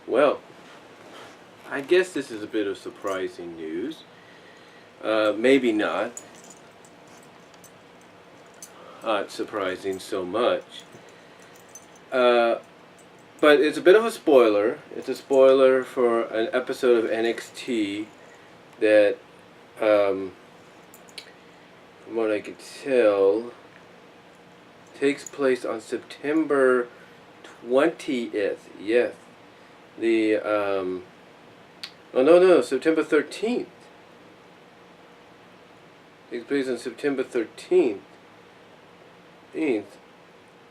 Well, I guess this is a bit of surprising news. Maybe not. Not surprising so much. But it's a bit of a spoiler. It's a spoiler for an episode of NXT that, from what I could tell, takes place on September 20th. Yes. September 13th. Takes place on September 13th.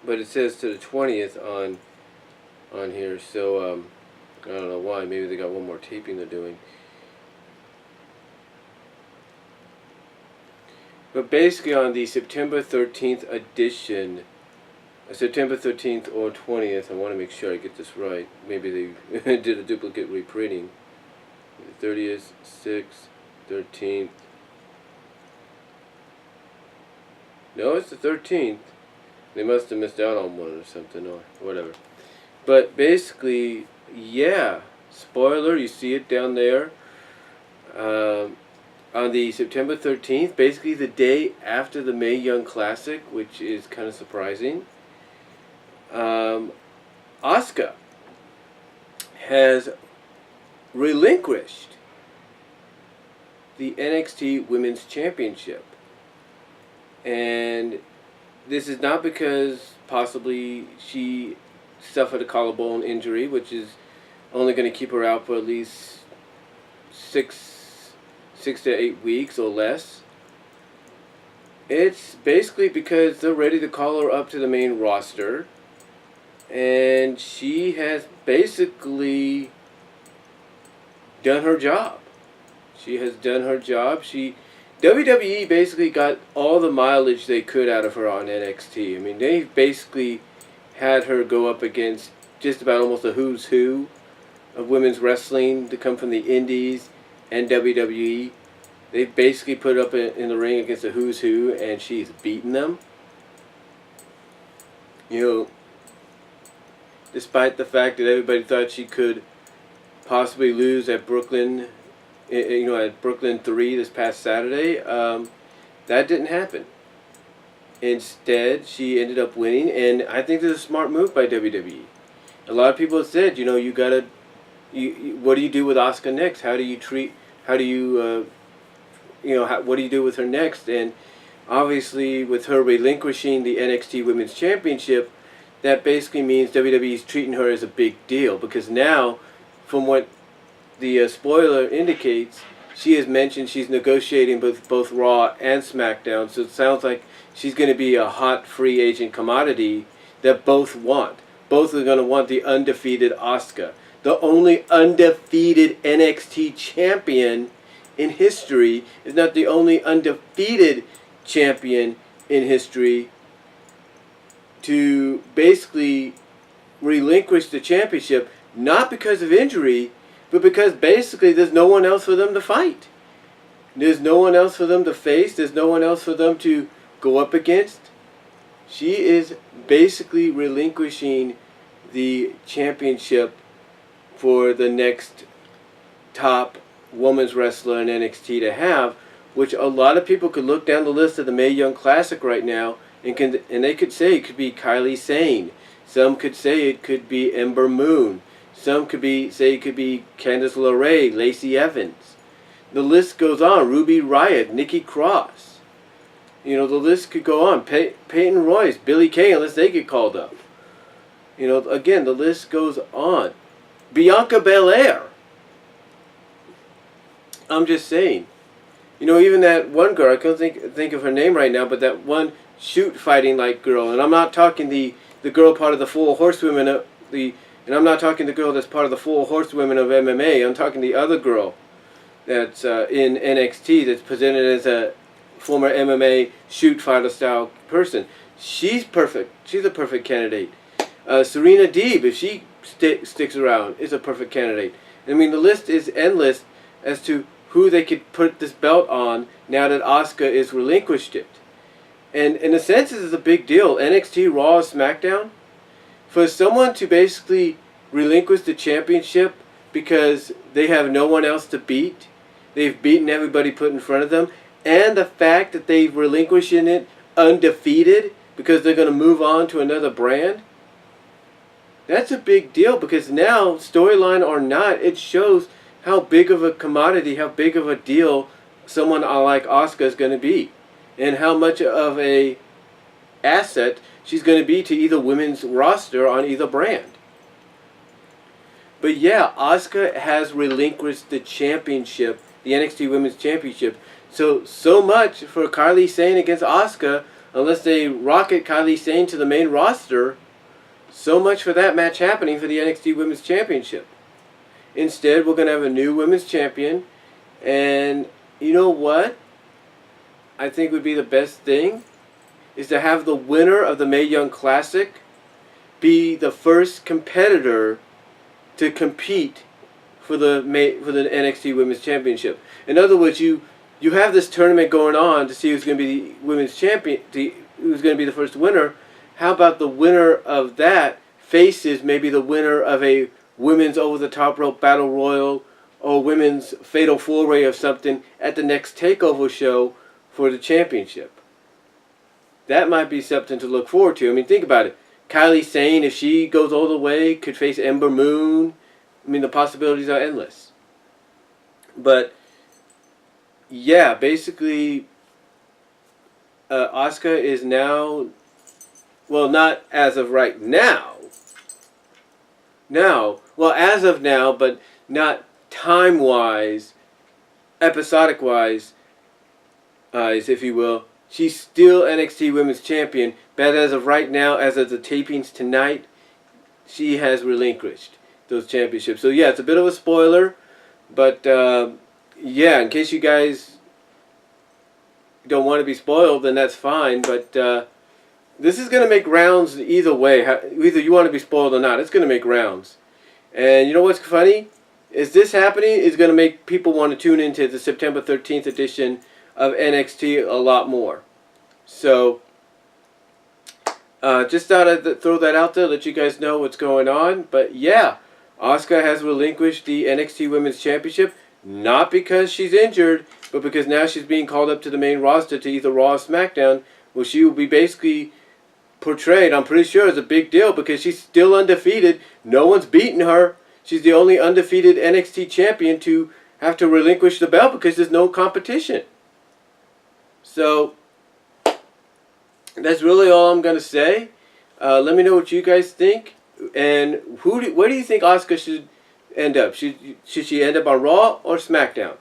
But it says to the 20th on here, so I don't know why. Maybe they got one more taping they're doing. But basically on the September 13th edition, September 13th or 20th, I want to make sure I get this right. Maybe they did a duplicate reprinting. The 30th, 6th, 13th. No, it's the 13th. They must have missed out on one or something or whatever. But basically, yeah, spoiler, you see it down there. On the September 13th, basically the day after the Mae Young Classic, which is kind of surprising, Asuka has relinquished the NXT Women's Championship. And this is not because possibly she suffered a collarbone injury, which is only going to keep her out for at least six to 8 weeks or less. It's basically because they're ready to call her up to the main roster, and she has basically done her job. She has done her job. WWE basically got all the mileage they could out of her on NXT. I mean, they basically had her go up against just about almost a who's who of women's wrestling to come from the Indies and WWE. They basically put her up in the ring against a who's who, and she's beaten them. You know, despite the fact that everybody thought she could possibly lose at Brooklyn, at Brooklyn 3 this past Saturday, that didn't happen. Instead, she ended up winning, and I think this is a smart move by WWE. A lot of people have said, you gotta, what do you do with Asuka next? What do you do with her next? And obviously, with her relinquishing the NXT Women's Championship, that basically means WWE is treating her as a big deal, because now, from what the spoiler indicates, she has mentioned she's negotiating with both Raw and SmackDown, so it sounds like she's going to be a hot free agent commodity that both want. Both are going to want the undefeated Asuka, the only undefeated NXT champion in history, is not the only undefeated champion in history, to basically relinquish the championship, not because of injury, but because basically there's no one else for them to fight. There's no one else for them to face. There's no one else for them to go up against. She is basically relinquishing the championship for the next top women's wrestler in NXT to have, which a lot of people could look down the list of the Mae Young Classic right now and they could say it could be Kylie Sane. Some could say it could be Ember Moon. Some could say it could be Candice LeRae, Lacey Evans. The list goes on. Ruby Riott, Nikki Cross. The list could go on. Peyton Royce, Billie Kay, unless they get called up. Again, the list goes on. Bianca Belair. I'm just saying. Even that one girl, I can't think of her name right now, but that one shoot fighting like girl, and I'm not talking the girl part of the Four Horsewomen and I'm not talking the girl that's part of the Four Horsewomen of MMA. I'm talking the other girl that's in NXT that's presented as a former MMA shoot fighter style person. She's perfect. She's a perfect candidate. Serena Deeb, if she sticks around, is a perfect candidate. I mean, the list is endless as to who they could put this belt on now that Asuka is relinquished it. And in a sense, this is a big deal. NXT, Raw, SmackDown. For someone to basically relinquish the championship because they have no one else to beat. They've beaten everybody put in front of them. And the fact that they've relinquished it undefeated because they're going to move on to another brand. That's a big deal because now, storyline or not, it shows how big of a commodity, how big of a deal someone like Asuka is going to be. And how much of a asset she's going to be to either women's roster on either brand. But yeah, Asuka has relinquished the championship, the NXT Women's Championship. So much for Kylie Sane against Asuka, unless they rocket Kylie Sane to the main roster. So much for that match happening for the NXT Women's Championship. Instead, we're going to have a new women's champion. And you know what I think would be the best thing? Is to have the winner of the Mae Young Classic be the first competitor to compete for the NXT Women's Championship. In other words, you have this tournament going on to see who's going to be the women's champion, who's going to be the first winner. How about the winner of that faces maybe the winner of a women's over-the-top rope battle royal or women's fatal four-way or something at the next takeover show for the championship? That might be something to look forward to. I mean, think about it. Kylie Sane, if she goes all the way, could face Ember Moon. I mean, the possibilities are endless. But yeah, basically, Asuka is now, well, not as of right now. Well, as of now, but not time-wise, episodic-wise, if you will. She's still NXT Women's Champion, but as of right now, as of the tapings tonight, she has relinquished those championships. So yeah, it's a bit of a spoiler, but yeah, in case you guys don't want to be spoiled, then that's fine. But this is going to make rounds either way. Either you want to be spoiled or not, it's going to make rounds. And you know what's funny? Is this happening is going to make people want to tune into the September 13th edition of NXT a lot more. So just thought I'd throw that out there, let you guys know what's going on. But yeah, Asuka has relinquished the NXT Women's Championship, not because she's injured, but because now she's being called up to the main roster to either Raw or SmackDown, where she will be basically portrayed, I'm pretty sure, as a big deal because she's still undefeated. No one's beaten her. She's the only undefeated NXT champion to have to relinquish the belt because there's no competition. So that's really all I'm going to say. Let me know what you guys think. And where do you think Asuka should end up? Should she end up on Raw or SmackDown?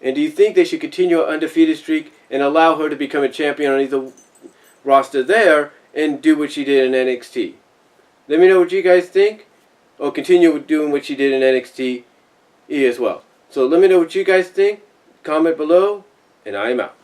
And do you think they should continue her undefeated streak and allow her to become a champion on either roster there and do what she did in NXT? Let me know what you guys think. Or continue doing what she did in NXT as well. So let me know what you guys think. Comment below. And I am out.